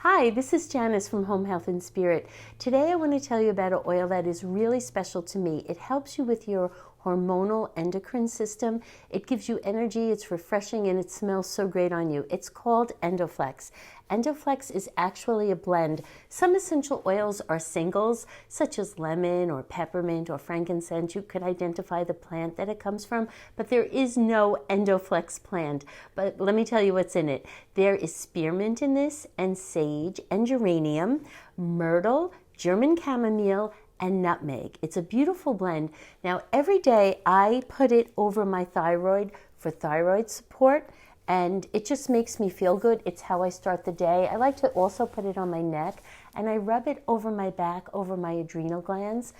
Hi, this is Janice from Home Health and Spirit. Today I want to tell you about an oil that is really special to me. It helps you with your hormonal endocrine system. It gives you energy, it's refreshing, and it smells so great on you. It's called Endoflex. Endoflex is actually a blend. Some essential oils are singles, such as lemon or peppermint or frankincense. You could identify the plant that it comes from, but there is no Endoflex plant. But let me tell you what's in it. There is spearmint in this, and sage, and geranium, myrtle, German chamomile, and nutmeg. It's a beautiful blend. Now, every day I put it over my thyroid for thyroid support, and it just makes me feel good. It's how I start the day. I like to also put it on my neck, and I rub it over my back, over my adrenal glands.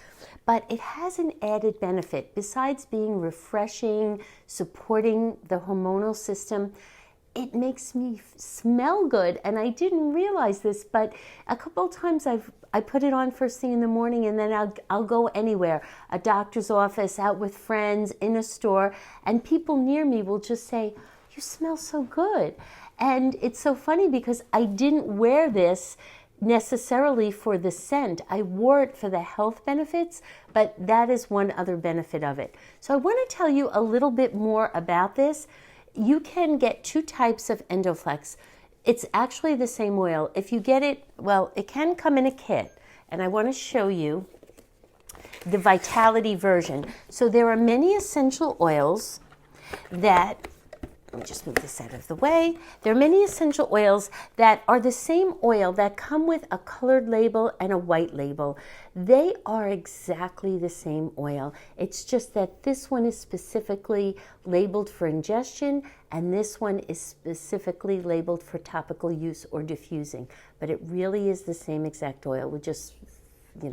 But it has an added benefit. Besides being refreshing, supporting the hormonal system, it makes me smell good, and I didn't realize this, but a couple of times I put it on first thing in the morning, and then I'll go anywhere, a doctor's office, out with friends, in a store, and people near me will just say, "You smell so good." And it's so funny because I didn't wear this necessarily for the scent. I wore it for the health benefits, but that is one other benefit of it. So I want to tell you a little bit more about this. You can get two types of Endoflex. It's actually the same oil. If you get it, well, it can come in a kit, and I want to show you the Vitality version. So there are many essential oils that, let me just move this out of the way. There are many essential oils that are the same oil that come with a colored label and a white label. They are exactly the same oil. It's just that this one is specifically labeled for ingestion, and this one is specifically labeled for topical use or diffusing. But it really is the same exact oil with just,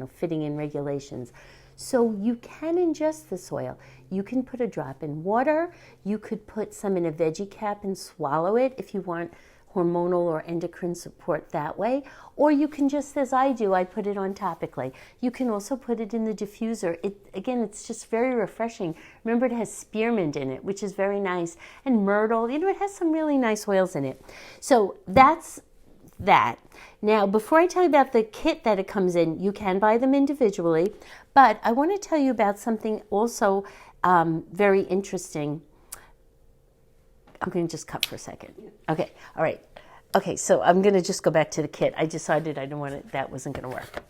fitting in regulations. So you can ingest this oil. You can put a drop in water. You could put some in a veggie cap and swallow it if you want hormonal or endocrine support that way. Or you can just, as I do, I put it on topically. You can also put it in the diffuser. It's just very refreshing. Remember, it has spearmint in it, which is very nice, and myrtle. It has some really nice oils in it. So that's that. Now, before I tell you about the kit that it comes in, you can buy them individually, but I want to tell you about something also very interesting. I'm going to just cut for a second. Okay, all right. Okay, so I'm going to just go back to the kit. I decided that wasn't going to work.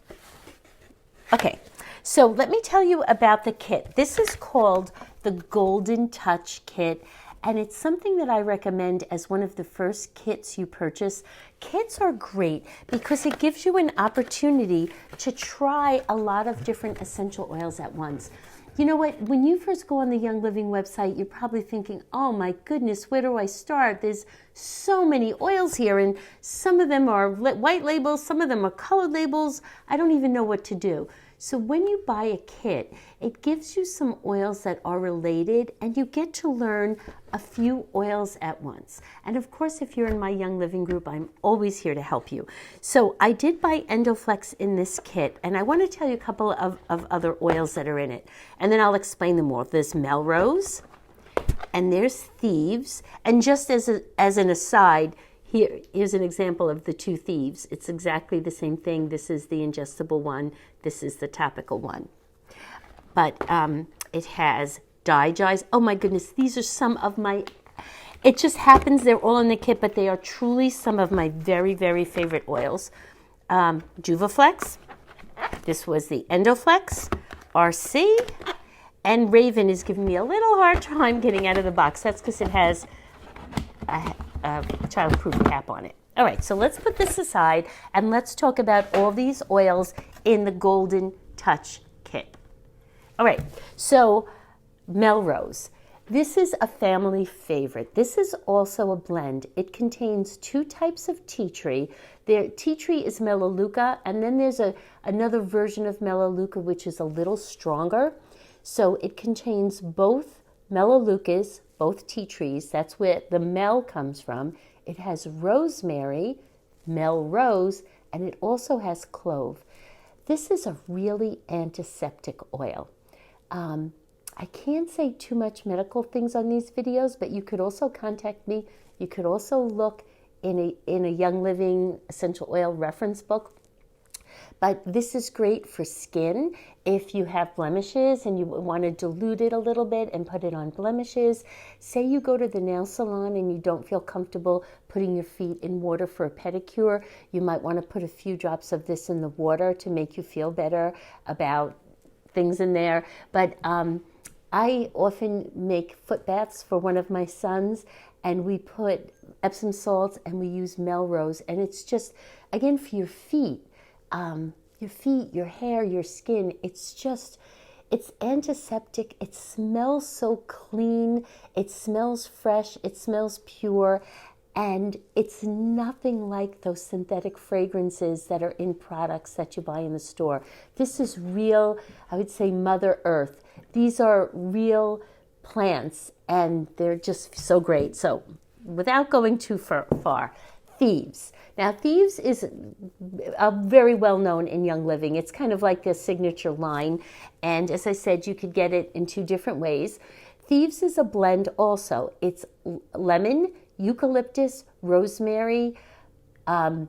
Okay, so let me tell you about the kit. This is called the Golden Touch Kit, and it's something that I recommend as one of the first kits you purchase. Kits are great because it gives you an opportunity to try a lot of different essential oils at once. You know what? When you first go on the Young Living website, you're probably thinking, oh my goodness, where do I start? There's so many oils here, and some of them are white labels, some of them are colored labels. I don't even know what to do. So when you buy a kit, it gives you some oils that are related, and you get to learn a few oils at once. And of course, if you're in my Young Living group, I'm always here to help you. So I did buy Endoflex in this kit, and I want to tell you a couple of other oils that are in it, and then I'll explain them more. There's Melrose, and there's Thieves, and just as an aside, here's an example of the two Thieves. It's exactly the same thing. This is the ingestible one. This is the topical one. But it has Digize. Oh my goodness, these are some of my, it just happens they're all in the kit, but they are truly some of my very, very favorite oils. Juvaflex. This was the Endoflex. RC. And Raven is giving me a little hard time getting out of the box. That's because it has a child-proof cap on it. All right, so let's put this aside and let's talk about all these oils in the Golden Touch Kit. All right, so Melrose. This is a family favorite. This is also a blend. It contains two types of tea tree. Tea tree is Melaleuca, and then there's another version of Melaleuca which is a little stronger. So it contains both Melaleucas, both tea trees. That's where the Mel comes from. It has rosemary, Melrose, and it also has clove. This is a really antiseptic oil. I can't say too much medical things on these videos, but you could also contact me. You could also look in a Young Living essential oil reference book. But this is great for skin if you have blemishes and you want to dilute it a little bit and put it on blemishes. Say you go to the nail salon and you don't feel comfortable putting your feet in water for a pedicure. You might want to put a few drops of this in the water to make you feel better about things in there. But I often make foot baths for one of my sons, and we put Epsom salts and we use Melrose, and it's just, again, for your feet, your hair, your skin, it's antiseptic. It smells so clean. It smells fresh. It smells pure. And it's nothing like those synthetic fragrances that are in products that you buy in the store. This is real, I would say, Mother Earth. These are real plants, and they're just so great. So without going too far, Thieves. Now, Thieves is very well known in Young Living. It's kind of like a signature line. And as I said, you could get it in two different ways. Thieves is a blend also. It's lemon, eucalyptus, rosemary. Oh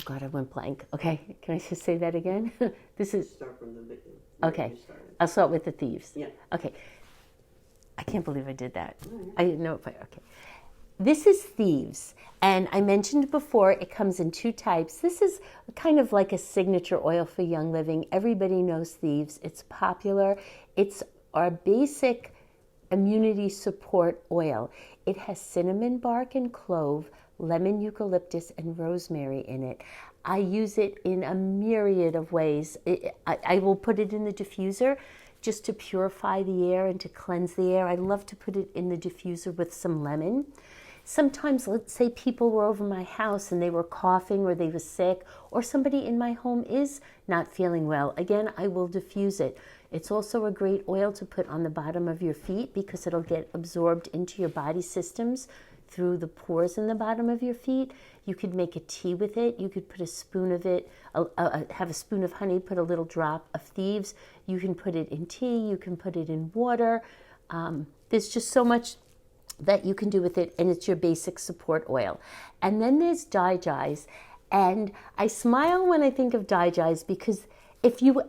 God, I went blank. Okay, can I just say that again? This is. Start from the beginning. Okay, I'll start with the Thieves. Yeah. Okay. I can't believe I did that. Oh, yeah. I didn't know if okay. This is Thieves, and I mentioned before it comes in two types. This is kind of like a signature oil for Young Living. Everybody knows Thieves. It's popular. It's our basic immunity support oil. It has cinnamon bark and clove, lemon, eucalyptus, and rosemary in it. I use it in a myriad of ways. I will put it in the diffuser just to purify the air and to cleanse the air. I love to put it in the diffuser with some lemon. Sometimes, let's say people were over my house and they were coughing or they were sick, or somebody in my home is not feeling well. Again, I will diffuse it. It's also a great oil to put on the bottom of your feet because it'll get absorbed into your body systems through the pores in the bottom of your feet. You could make a tea with it. You could put a spoon of it, have a spoon of honey, put a little drop of Thieves. You can put it in tea. You can put it in water. There's just so much that you can do with it, and it's your basic support oil. And then there's Digize, and I smile when I think of Digize because if you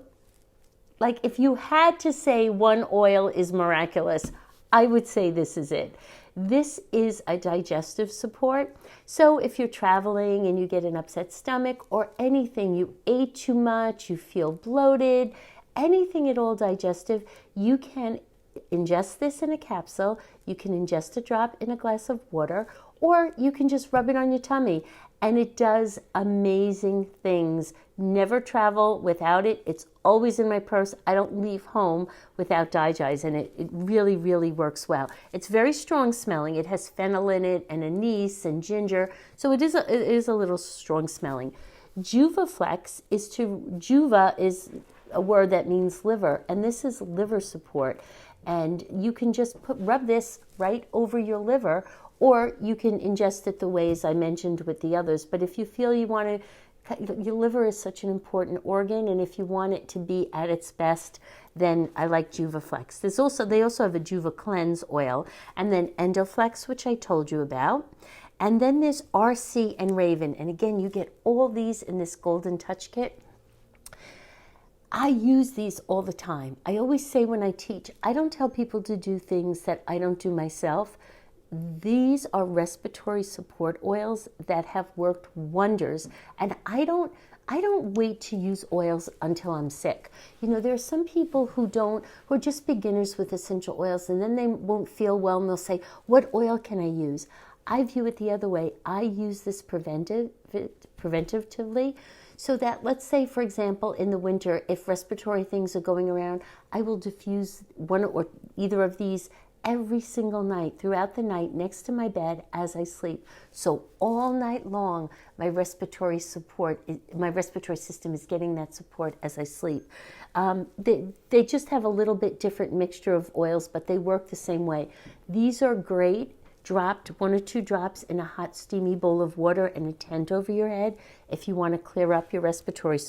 had to say one oil is miraculous, I would say this is it. This is a digestive support. So if you're traveling and you get an upset stomach or anything, you ate too much, you feel bloated, anything at all digestive, you can ingest this in a capsule, you can ingest a drop in a glass of water, or you can just rub it on your tummy. And it does amazing things. Never travel without it. It's always in my purse. I don't leave home without Digize, and it really, really works well. It's very strong smelling. It has fennel in it and anise and ginger, so it is a little strong smelling. Juvaflex Juva is a word that means liver, and this is liver support. And you can just rub this right over your liver, or you can ingest it the ways I mentioned with the others. But if you feel you want to, your liver is such an important organ, and if you want it to be at its best, then I like Juvaflex. They also have a Juva Cleanse oil, and then Endoflex, which I told you about. And then there's RC and Raven. And again, you get all these in this Golden Touch Kit. I use these all the time. I always say when I teach, I don't tell people to do things that I don't do myself. These are respiratory support oils that have worked wonders. And I don't wait to use oils until I'm sick. You know, there are some people who are just beginners with essential oils, and then they won't feel well and they'll say, what oil can I use? I view it the other way. I use this preventatively. So that, let's say, for example, in the winter, if respiratory things are going around, I will diffuse one or either of these every single night, throughout the night, next to my bed as I sleep. So all night long, my respiratory system is getting that support as I sleep. They just have a little bit different mixture of oils, but they work the same way. These are great. Dropped 1 or 2 drops in a hot steamy bowl of water and a tent over your head if you want to clear up your respiratory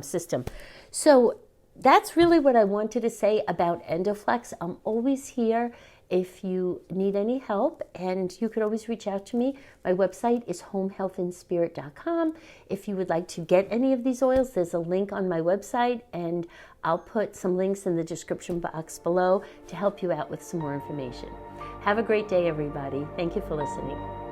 system. So that's really what I wanted to say about Endoflex. I'm always here if you need any help, and you could always reach out to me. My website is homehealthandspirit.com. If you would like to get any of these oils, there's a link on my website, and I'll put some links in the description box below to help you out with some more information. Have a great day, everybody. Thank you for listening.